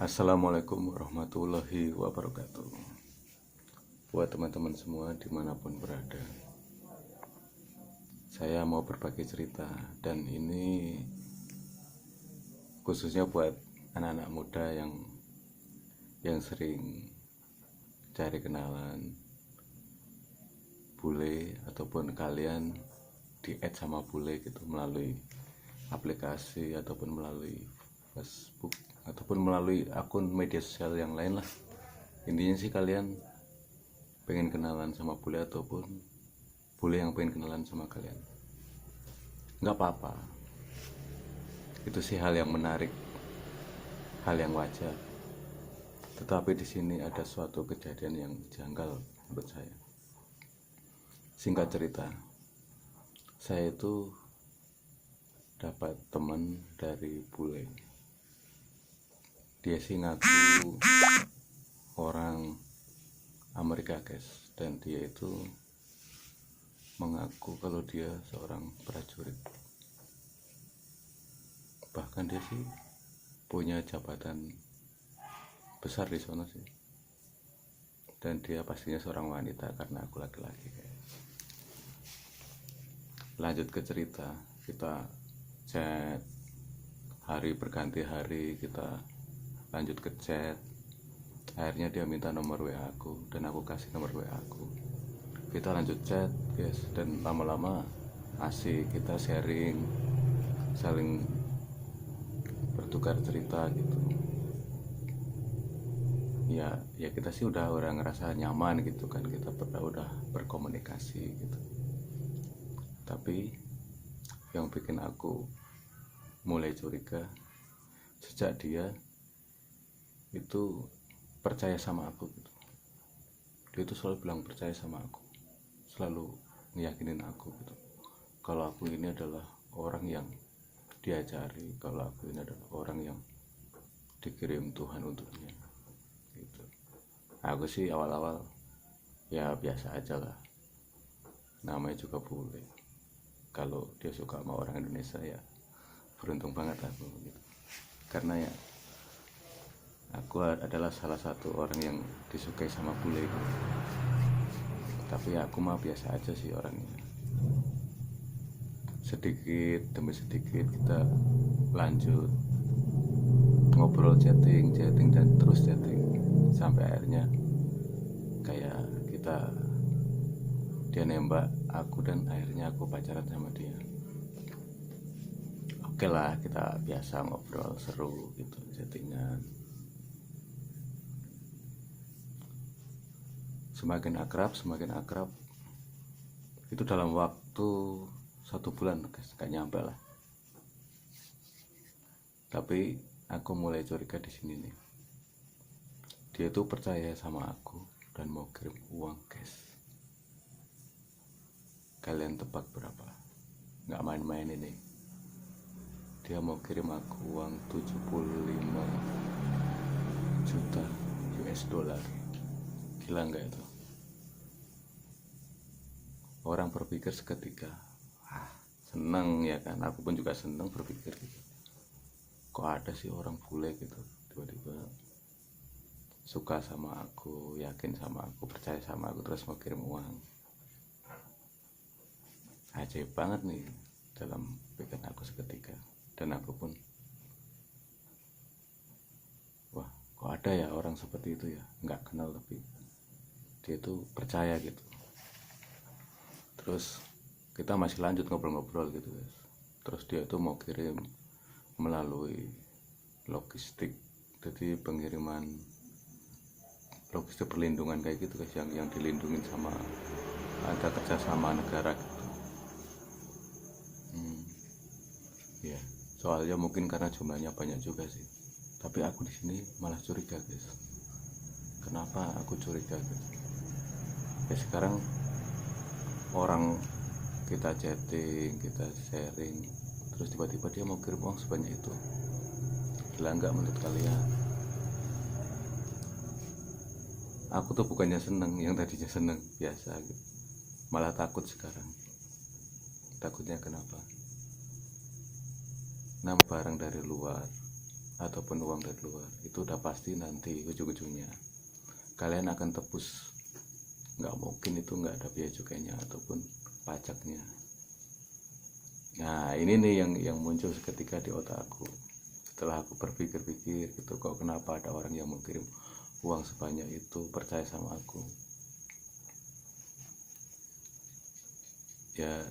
Assalamualaikum warahmatullahi wabarakatuh. Buat teman-teman semua dimanapun berada, saya mau berbagi cerita. Dan ini khususnya buat anak-anak muda yang sering cari kenalan bule, ataupun kalian di add sama bule gitu melalui aplikasi ataupun melalui Facebook ataupun melalui akun media sosial yang lain lah. Intinya sih kalian pengen kenalan sama bule ataupun bule yang pengen kenalan sama kalian, nggak apa-apa. Itu sih hal yang menarik, hal yang wajar. Tetapi di sini ada suatu kejadian yang janggal menurut saya. Singkat cerita, saya itu dapat teman dari bule. Dia sih ngaku orang Amerika guys, dan dia itu mengaku kalau dia seorang prajurit. Bahkan dia sih punya jabatan besar di sana sih. Dan dia pastinya seorang wanita karena aku laki-laki. Lanjut ke cerita, kita chat, hari berganti hari kita lanjut ke chat. Akhirnya dia minta nomor WA aku dan aku kasih nomor WA aku. Kita lanjut chat guys, dan lama-lama asik, kita sharing, saling bertukar cerita gitu. Ya kita sih udah ngerasa nyaman gitu kan, kita udah berkomunikasi gitu. Tapi yang bikin aku mulai curiga sejak dia itu percaya sama aku gitu. Dia itu selalu bilang percaya sama aku, selalu ngeyakinin aku gitu, kalau aku ini adalah orang yang diajari, kalau aku ini adalah orang yang dikirim Tuhan untuknya gitu. Aku sih awal-awal ya biasa aja lah, namanya juga bule. Kalau dia suka sama orang Indonesia ya beruntung banget aku gitu. Karena ya aku adalah salah satu orang yang disukai sama bule gitu. Tapi ya aku mah biasa aja sih orangnya. Sedikit demi sedikit kita lanjut ngobrol, chatting dan terus chatting sampai akhirnya kayak dia nembak aku dan akhirnya aku pacaran sama dia. Oke lah, kita biasa ngobrol seru gitu, chattingan. Semakin akrab itu dalam waktu 1 bulan guys, gak nyampe lah. Tapi aku mulai curiga di sini nih. Dia tuh percaya sama aku dan mau kirim uang guys. Kalian tebak berapa? Gak main-main ini. Dia mau kirim aku uang 75 juta US dollar. Gila gak itu? Orang berpikir seketika, seneng ya kan, aku pun juga seneng berpikir gitu. Kok ada sih orang bule gitu tiba-tiba suka sama aku, yakin sama aku, percaya sama aku, terus mau kirim uang. Ajaib banget nih dalam pikiran aku seketika. Dan aku pun, wah kok ada ya orang seperti itu ya, nggak kenal tapi dia tuh percaya gitu. Terus kita masih lanjut ngobrol-ngobrol gitu guys. Terus dia tuh mau kirim melalui logistik, jadi pengiriman logistik perlindungan kayak gitu guys, yang dilindungin sama, ada kerjasama negara gitu. Ya soalnya mungkin karena jumlahnya banyak juga sih. Tapi aku di sini malah curiga guys. Kenapa aku curiga guys? Ya sekarang orang kita chatting, kita sharing, terus tiba-tiba dia mau kirim uang sebanyak itu. Gila nggak menurut kalian? Aku tuh bukannya seneng, yang tadinya seneng biasa gitu, malah takut sekarang. Takutnya kenapa? Barang dari luar ataupun uang dari luar, itu udah pasti nanti ujung-ujungnya kalian akan tebus. Nggak mungkin itu nggak ada biaya cukainya ataupun pajaknya. Nah ini nih yang muncul seketika di otak aku setelah aku berpikir-pikir gitu, kok kenapa ada orang yang mau kirim uang sebanyak itu, percaya sama aku. Ya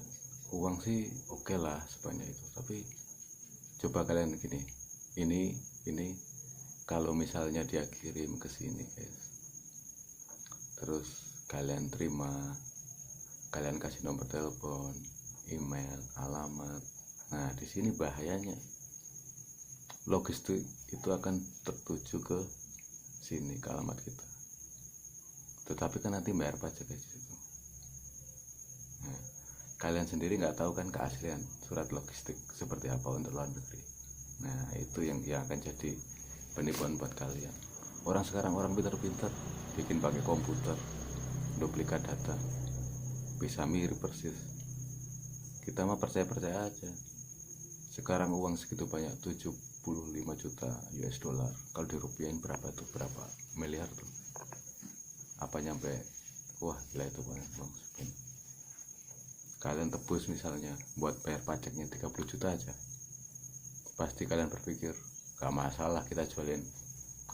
uang sih oke lah sebanyak itu, tapi coba kalian gini, ini kalau misalnya dia kirim ke sini guys, terus kalian terima, kalian kasih nomor telepon, email, alamat. Nah di sini bahayanya, logistik itu akan tertuju ke sini, ke alamat kita, tetapi kan nanti bayar pajak guys itu. Nah, kalian sendiri nggak tahu kan keaslian surat logistik seperti apa untuk luar negeri. Nah itu yang akan jadi penipuan buat kalian. Orang sekarang orang pintar-pintar bikin pakai komputer, duplikat data, bisa mirip persis. Kita mah percaya aja. Sekarang uang segitu banyak, 75 juta US dollar, kalau dirupiahin berapa tuh, berapa miliar tuh, apa nyampe, wah gila itu banyak uang sebenarnya. Kalian tebus misalnya buat bayar pajaknya 30 juta aja, pasti kalian berpikir gak masalah kita jualin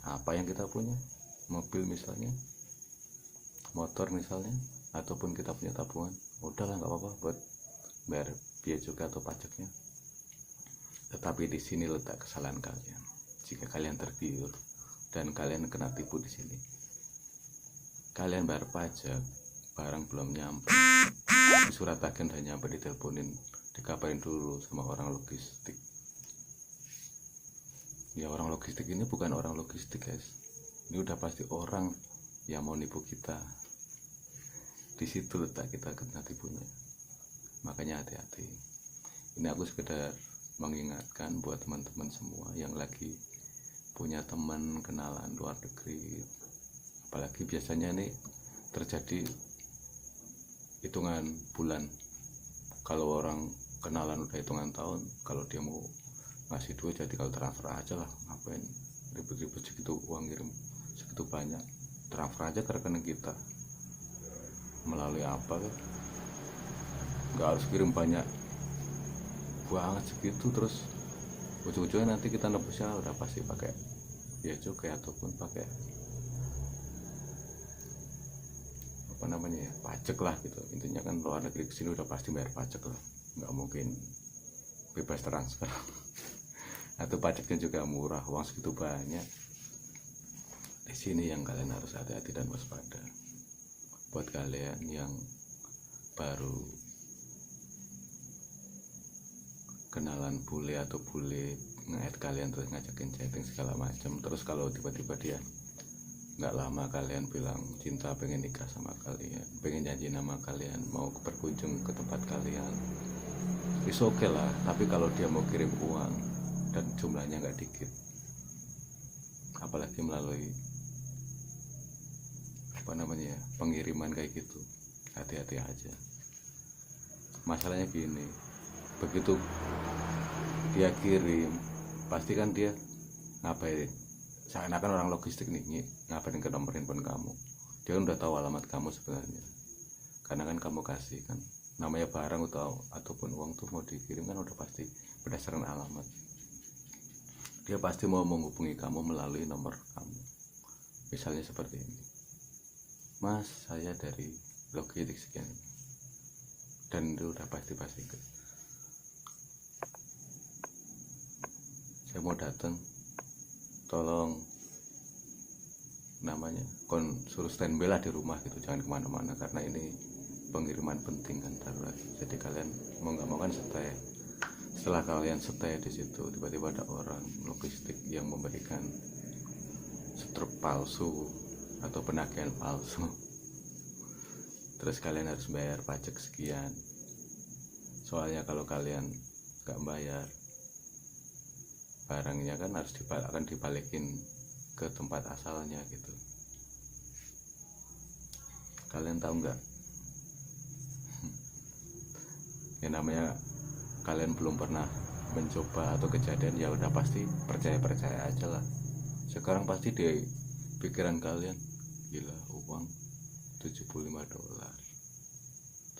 apa yang kita punya, mobil misalnya, motor misalnya, ataupun kita punya tabungan, udahlah nggak apa-apa buat bayar biaya cukai atau pajaknya. Tetapi di sini letak kesalahan kalian. Jika kalian tergiur dan kalian kena tipu di sini, kalian bayar pajak, barang belum nyampe, surat agen udah nyampe, diteleponin, dikabarin dulu sama orang logistik. Ya orang logistik ini bukan orang logistik guys, ini udah pasti orang yang mau nipu kita. Di situ letak kita kena tipunya. Makanya hati-hati. Ini aku sekedar mengingatkan buat teman-teman semua yang lagi punya teman kenalan luar negeri, apalagi biasanya nih terjadi hitungan bulan. Kalau orang kenalan udah hitungan tahun, kalau dia mau ngasih duit, jadi kalau transfer aja lah, ngapain ribet-ribet segitu, uang kirim segitu banyak, transfer aja ke rekening kita. Melalui apa kan, nggak harus kirim banyak banget segitu, terus ujung-ujungnya nanti kita nebusnya udah pasti pakai biaya cukai ataupun pakai apa namanya ya, pajak lah gitu. Intinya kan luar negeri kesini udah pasti bayar pajak lah, nggak mungkin bebas transfer. Atau pajaknya juga murah, uang segitu banyak. Di sini yang kalian harus hati-hati dan waspada. Buat kalian yang baru kenalan bule atau bule nge-add kalian terus ngajakin chatting segala macam, terus kalau tiba-tiba dia nggak lama kalian bilang cinta, pengen nikah sama kalian, pengen janji nama kalian, mau berkunjung ke tempat kalian, is okay lah. Tapi kalau dia mau kirim uang dan jumlahnya nggak dikit, apalagi melalui apa namanya ya, pengiriman kayak gitu, hati-hati aja. Masalahnya gini, begitu dia kirim, pasti kan dia ngapain, seakan-akan orang logistik nih ngapain ke nomor handphone kamu, dia kan udah tahu alamat kamu sebenarnya, karena kan kamu kasih kan, namanya barang ataupun uang tuh mau dikirim kan udah pasti berdasarkan alamat. Dia pasti mau menghubungi kamu melalui nomor kamu, misalnya seperti ini, Mas saya dari logistik sekian, dan itu udah pasti saya mau datang, tolong namanya suruh standby lah di rumah gitu, jangan kemana-mana karena ini pengiriman penting kan taruh lagi. Jadi kalian mau nggak mau kan stay. Setelah kalian stay di situ, tiba-tiba ada orang logistik yang memberikan struk palsu atau penagihan palsu, terus kalian harus bayar pajak sekian. Soalnya kalau kalian nggak bayar, barangnya kan akan dibalikin ke tempat asalnya gitu. Kalian tahu nggak? Ya namanya kalian belum pernah mencoba atau kejadian, ya udah pasti percaya aja lah. Sekarang pasti di pikiran kalian, gila, uang 75 dolar,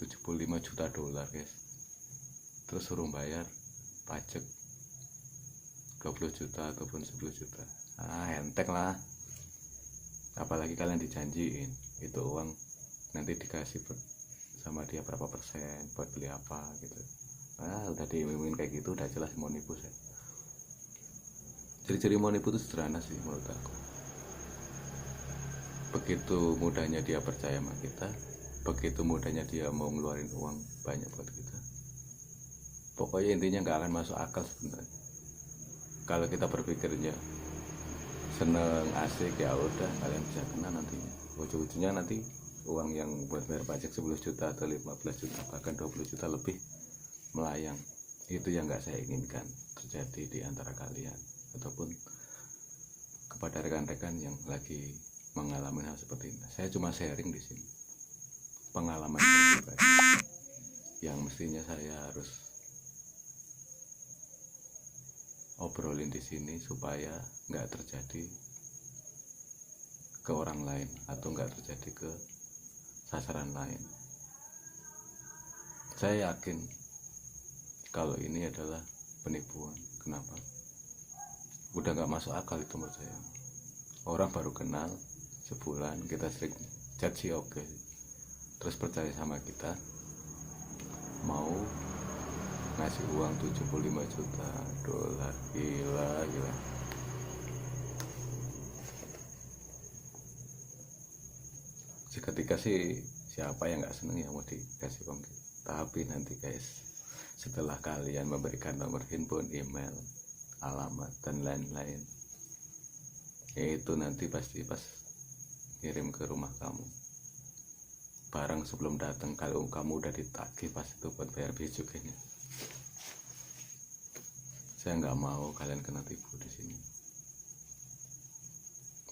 75 juta dolar guys, terus suruh bayar pajak 20 juta ataupun 10 juta, enteng lah. Apalagi kalian dijanjiin itu uang nanti dikasih sama dia berapa persen buat beli apa gitu. Udah diimimin kayak gitu, udah jelas mau nipu saya. Ciri-ciri mau nipu itu sederhana sih menurut aku. Begitu mudahnya dia percaya sama kita, begitu mudahnya dia mau ngeluarin uang banyak buat kita. Pokoknya intinya nggak akan masuk akal sebenarnya. Kalau kita berpikirnya seneng, asik, ya udah kalian bisa kena nantinya. Ujung-ujungnya nanti uang yang buat bayar pajak 10 juta atau 15 juta bahkan 20 juta lebih melayang. Itu yang nggak saya inginkan terjadi di antara kalian ataupun kepada rekan-rekan yang lagi mengalami hal seperti ini. Saya cuma sharing di sini pengalaman pribadi yang mestinya saya harus obrolin di sini supaya nggak terjadi ke orang lain atau nggak terjadi ke sasaran lain. Saya yakin kalau ini adalah penipuan. Kenapa? Udah nggak masuk akal itu menurut saya. Orang baru kenal sebulan, kita sering chat sih oke, terus percaya sama kita, mau ngasih uang 75 juta dolar. Gila. Seketika sih siapa yang nggak seneng ya mau dikasih uang gitu. Tapi nanti guys, setelah kalian memberikan nomor handphone, email, alamat dan lain-lain, itu nanti pasti pas kirim ke rumah kamu, barang sebelum datang kalau kamu udah ditagih pas itu buat bayar biaya cukainya. Saya nggak mau kalian kena tipu di sini.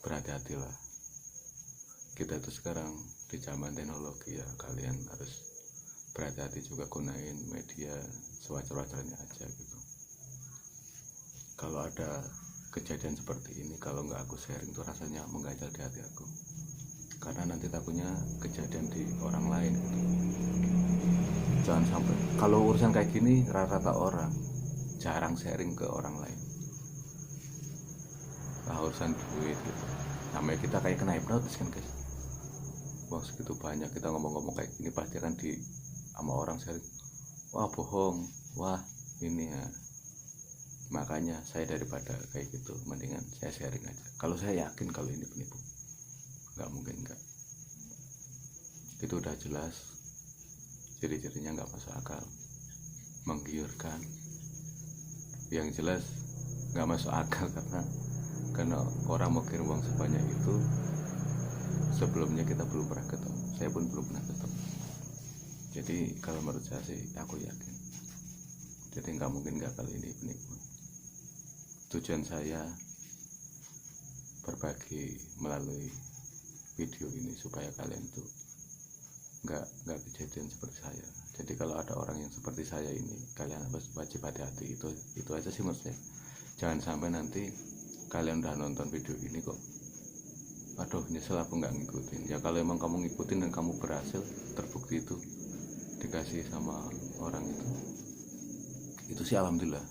Berhati-hatilah. Kita itu sekarang di zaman teknologi ya, kalian harus berhati-hati juga, gunain media sewajar-wajarnya aja gitu. Kalau ada kejadian seperti ini, kalau nggak aku sharing tuh rasanya mengganjal di hati aku, karena nanti takutnya kejadian di orang lain gitu. Jangan sampai, kalau urusan kayak gini rata-rata orang jarang sharing ke orang lain. Urusan duit gitu, namanya kita kayak kena hipnotis kan guys. Wah segitu banyak kita ngomong-ngomong kayak gini pasti akan di sama orang sharing, wah bohong, wah ini ya. Makanya saya daripada kayak gitu mendingan saya sharing aja. Kalau saya yakin kalau ini penipu, nggak mungkin enggak. Itu udah jelas ciri-cirinya, nggak masuk akal, menggiurkan. Yang jelas nggak masuk akal karena orang mau kirim uang sebanyak itu, sebelumnya kita belum pernah ketemu, saya pun belum pernah ketemu. Jadi kalau menurut saya sih aku yakin, jadi nggak mungkin nggak kali ini penipuan. Tujuan saya berbagi melalui video ini supaya kalian tuh nggak kejadian seperti saya. Jadi kalau ada orang yang seperti saya ini, kalian harus wajib hati-hati. Itu aja sih maksudnya. Jangan sampai nanti kalian udah nonton video ini kok, aduh nyesel aku nggak ngikutin. Ya kalau emang kamu ngikutin dan kamu berhasil, terbukti itu dikasih sama orang itu sih alhamdulillah.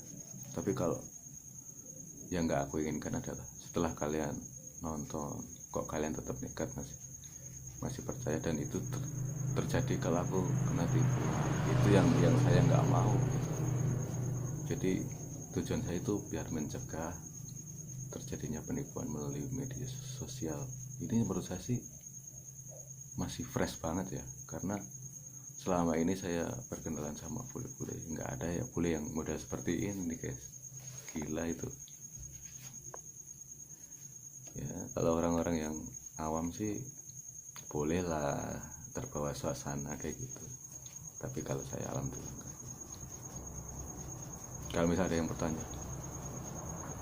Tapi kalau yang nggak aku inginkan adalah setelah kalian nonton kok kalian tetap nekat, masih percaya, dan itu terjadi kalau aku kena tipu. Itu yang saya nggak mau gitu. Jadi tujuan saya itu biar mencegah terjadinya penipuan melalui media sosial. Ini menurut saya sih masih fresh banget ya, karena selama ini saya berkenalan sama bule-bule, nggak ada ya bule yang model seperti ini guys. Gila itu ya. Kalau orang-orang yang awam sih bolehlah terbawa suasana kayak gitu, tapi kalau saya alhamdulillah enggak. Kalau misalnya ada yang bertanya,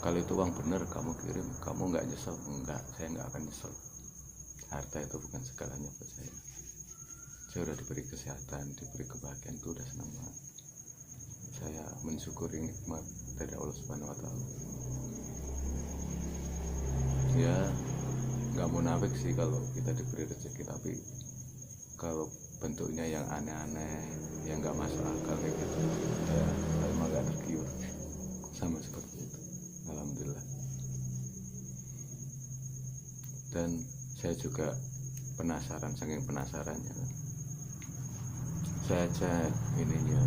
kalau itu uang bener kamu kirim, kamu nggak nyesel? Enggak, saya nggak akan nyesel. Harta itu bukan segalanya buat saya. Saya udah diberi kesehatan, diberi kebahagiaan, itu udah senang banget. saya mensyukuri nikmat dari Allah Subhanahu wa Ta'ala. Ya nggak munafik sih kalau kita diberi rezeki, tapi kalau bentuknya yang aneh-aneh, yang nggak masuk akal kayak gitu, saya emang nggak tergiur sama seperti itu. Alhamdulillah. Dan saya juga penasaran, saking penasarannya saya cek ininya,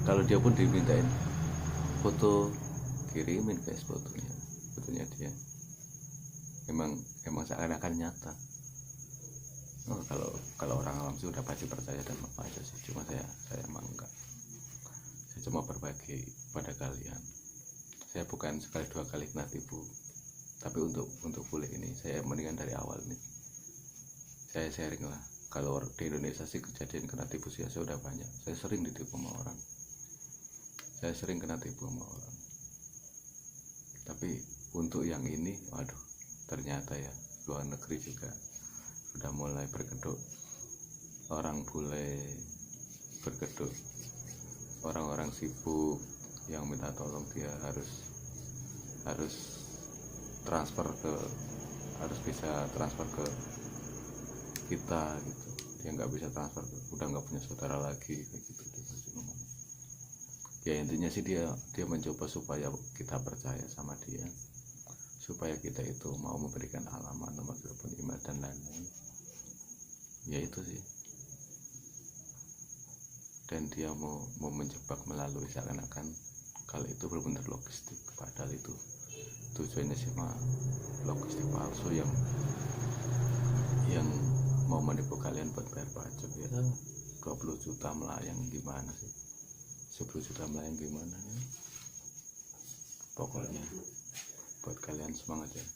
kalau dia pun dimintain foto, kirimin guys fotonya dia, emang seakan-akan nyata. Oh, kalau orang awam sih udah pasti percaya dan apa aja sih, cuma saya emang enggak. Saya cuma berbagi pada kalian. Saya bukan sekali dua kali kena tipu, tapi untuk kuliah ini saya mendingan dari awal nih saya sharing lah. Kalau di Indonesia sih kejadian kena tipu sih saya udah banyak. Saya sering ditipu sama orang, saya sering kena tipu sama orang. Tapi untuk yang ini, waduh, ternyata ya luar negeri juga sudah mulai berkedok. Orang bule berkedok, orang-orang sibuk yang minta tolong dia harus bisa transfer ke kita gitu. Dia nggak bisa transfer, udah nggak punya saudara lagi kayak gitu. Dia pasti ngomong. Ya intinya sih dia mencoba supaya kita percaya sama dia, supaya kita itu mau memberikan alamat, nomor telepon, email dan lain-lain. Ya itu sih. Dan dia mau menjebak melalui seakan-akan kalau itu benar-benar logistik, padahal itu tujuannya cuma logistik palsu yang mau menipu kalian buat bayar pajak. Ya 20 juta melayang gimana sih, 10 juta melayang gimana ya. Pokoknya buat kalian semangat ya.